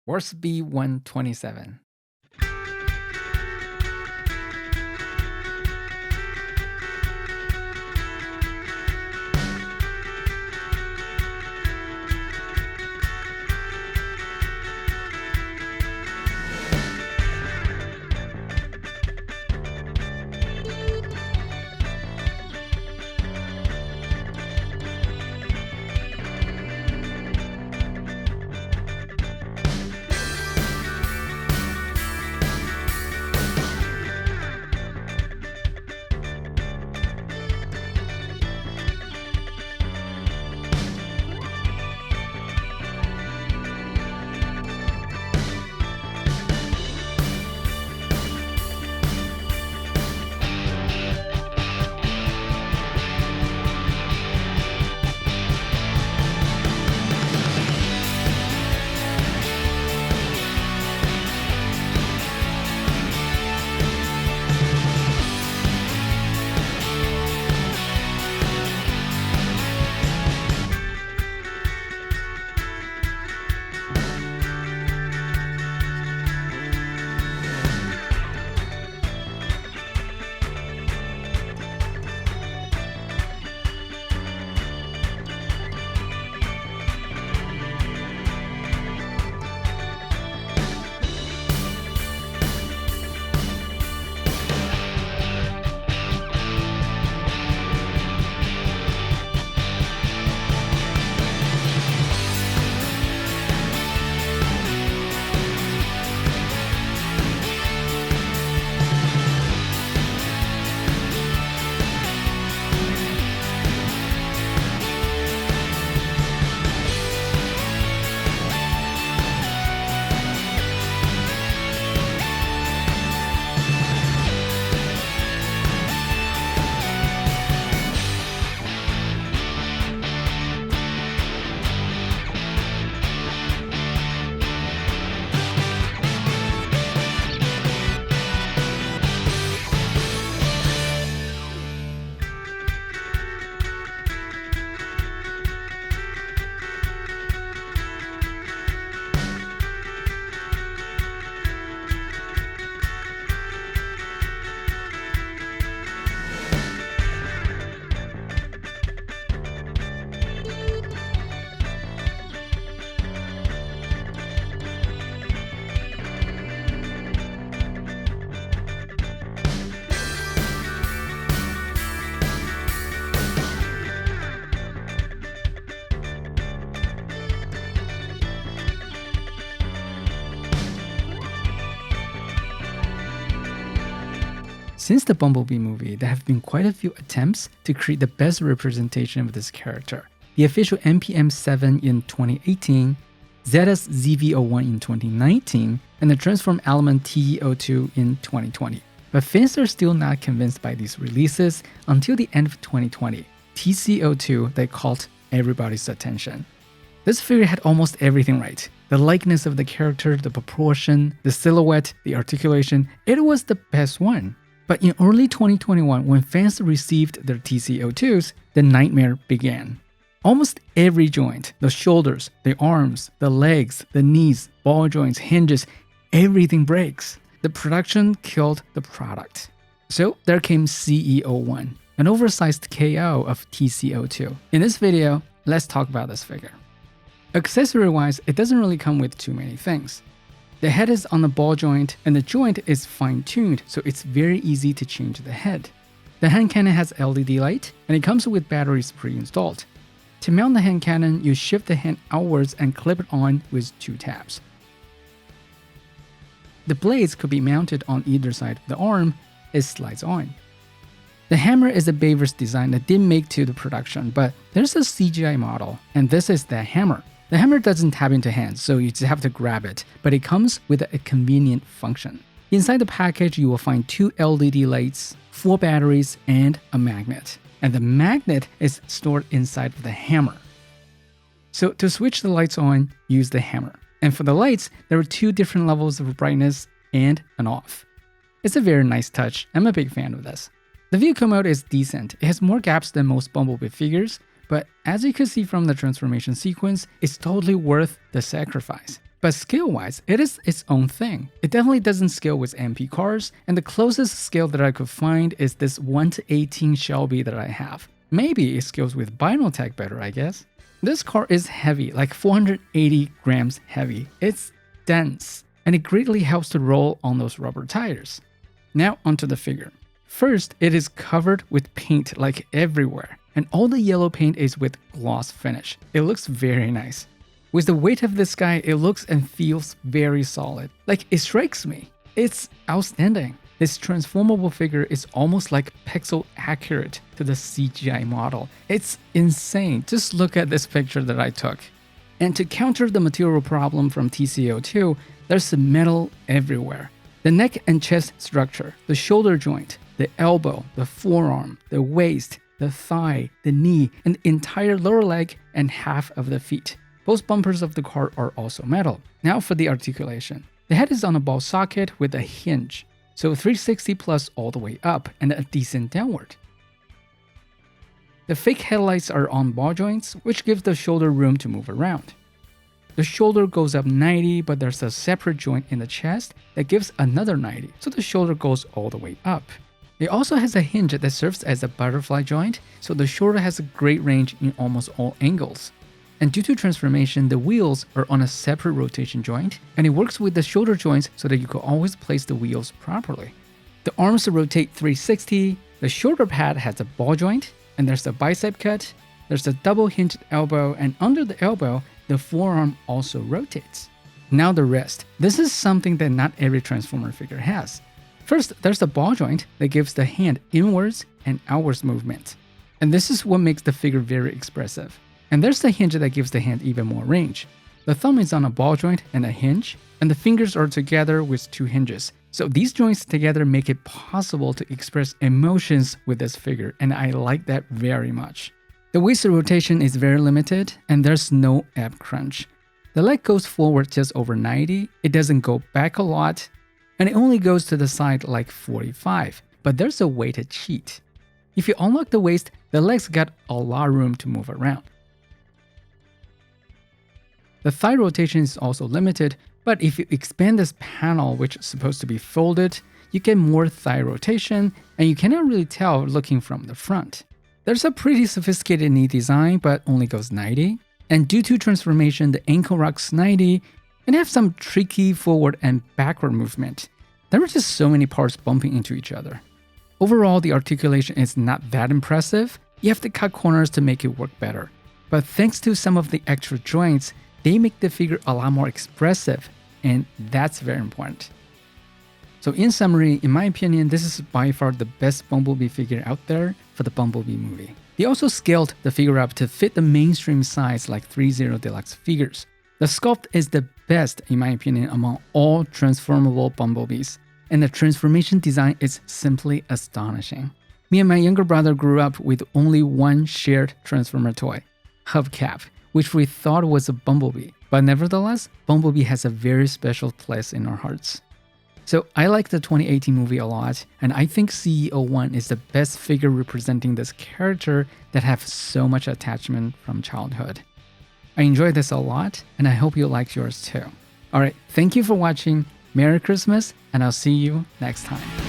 Worst B127. Since the Bumblebee movie, there have been quite a few attempts to create the best representation of this character. The official NPM7 in 2018, Zeta's ZV01 in 2019, and the transform element TE02 in 2020. But fans are still not convinced by these releases until the end of 2020, TC02 that caught everybody's attention. This figure had almost everything right. The likeness of the character, the proportion, the silhouette, the articulation, it was the best one. But in early 2021, when fans received their TC02s, the nightmare began. Almost every joint, the shoulders, the arms, the legs, the knees, ball joints, hinges, everything breaks. The production killed the product. So there came CE01, an oversized KO of TC02. In this video, let's talk about this figure. Accessory-wise, it doesn't really come with too many things. The head is on the ball joint, and the joint is fine-tuned, so it's very easy to change the head. The hand cannon has LED light, and it comes with batteries pre-installed. To mount the hand cannon, you shift the hand outwards and clip it on with 2 taps. The blades could be mounted on either side of the arm. It slides on. The hammer is a Bayverse design that didn't make to the production, but there's a CGI model, and this is the hammer. The hammer doesn't tap into hands, so you just have to grab it, but it comes with a convenient function. Inside the package, you will find 2 LED lights, 4 batteries, and a magnet. And the magnet is stored inside of the hammer. So to switch the lights on, use the hammer. And for the lights, there are 2 different levels of brightness and an off. It's a very nice touch. I'm a big fan of this. The vehicle mode is decent. It has more gaps than most Bumblebee figures, but as you can see from the transformation sequence, it's totally worth the sacrifice. But scale-wise, it is its own thing. It definitely doesn't scale with MP cars, and the closest scale that I could find is this 1:18 Shelby that I have. Maybe it scales with Binotech better, I guess. This car is heavy, like 480 grams heavy. It's dense, and it greatly helps to roll on those rubber tires. Now onto the figure. First, it is covered with paint like everywhere, and all the yellow paint is with gloss finish. It looks very nice. With the weight of this guy, it looks and feels very solid. Like, it strikes me. It's outstanding. This transformable figure is almost like pixel accurate to the CGI model. It's insane. Just look at this picture that I took. And to counter the material problem from TCO2, there's metal everywhere. The neck and chest structure, the shoulder joint, the elbow, the forearm, the waist, the thigh, the knee, and the entire lower leg and half of the feet. Both bumpers of the car are also metal. Now for the articulation. The head is on a ball socket with a hinge, so 360 plus all the way up and a decent downward. The fake headlights are on ball joints, which gives the shoulder room to move around. The shoulder goes up 90, but there's a separate joint in the chest that gives another 90, so the shoulder goes all the way up. It also has a hinge that serves as a butterfly joint, so the shoulder has a great range in almost all angles. And due to transformation, the wheels are on a separate rotation joint, and it works with the shoulder joints so that you can always place the wheels properly. The arms rotate 360, the shoulder pad has a ball joint, and there's a bicep cut, there's a double hinged elbow, and under the elbow, the forearm also rotates. Now the wrist. This is something that not every Transformer figure has. First, there's the ball joint that gives the hand inwards and outwards movement. And this is what makes the figure very expressive. And there's the hinge that gives the hand even more range. The thumb is on a ball joint and a hinge, and the fingers are together with two hinges. So these joints together make it possible to express emotions with this figure, and I like that very much. The waist rotation is very limited, and there's no ab crunch. The leg goes forward just over 90, it doesn't go back a lot, and it only goes to the side like 45, but there's a way to cheat. If you unlock the waist, the legs got a lot of room to move around. The thigh rotation is also limited, but if you expand this panel, which is supposed to be folded, you get more thigh rotation, and you cannot really tell looking from the front. There's a pretty sophisticated knee design, but only goes 90. And due to transformation, the ankle rocks 90 and have some tricky forward and backward movement. There are just so many parts bumping into each other. Overall, the articulation is not that impressive. You have to cut corners to make it work better. But thanks to some of the extra joints, they make the figure a lot more expressive, and that's very important. So in summary, in my opinion, this is by far the best Bumblebee figure out there for the Bumblebee movie. They also scaled the figure up to fit the mainstream size like 3.0 Deluxe figures. The sculpt is the best, in my opinion, among all transformable Bumblebees, and the transformation design is simply astonishing. Me and my younger brother grew up with only one shared Transformer toy, Hubcap, which we thought was a Bumblebee, but nevertheless, Bumblebee has a very special place in our hearts. So I like the 2018 movie a lot, and I think CE01 is the best figure representing this character that have so much attachment from childhood. I enjoyed this a lot, and I hope you liked yours too. Alright, thank you for watching, Merry Christmas, and I'll see you next time.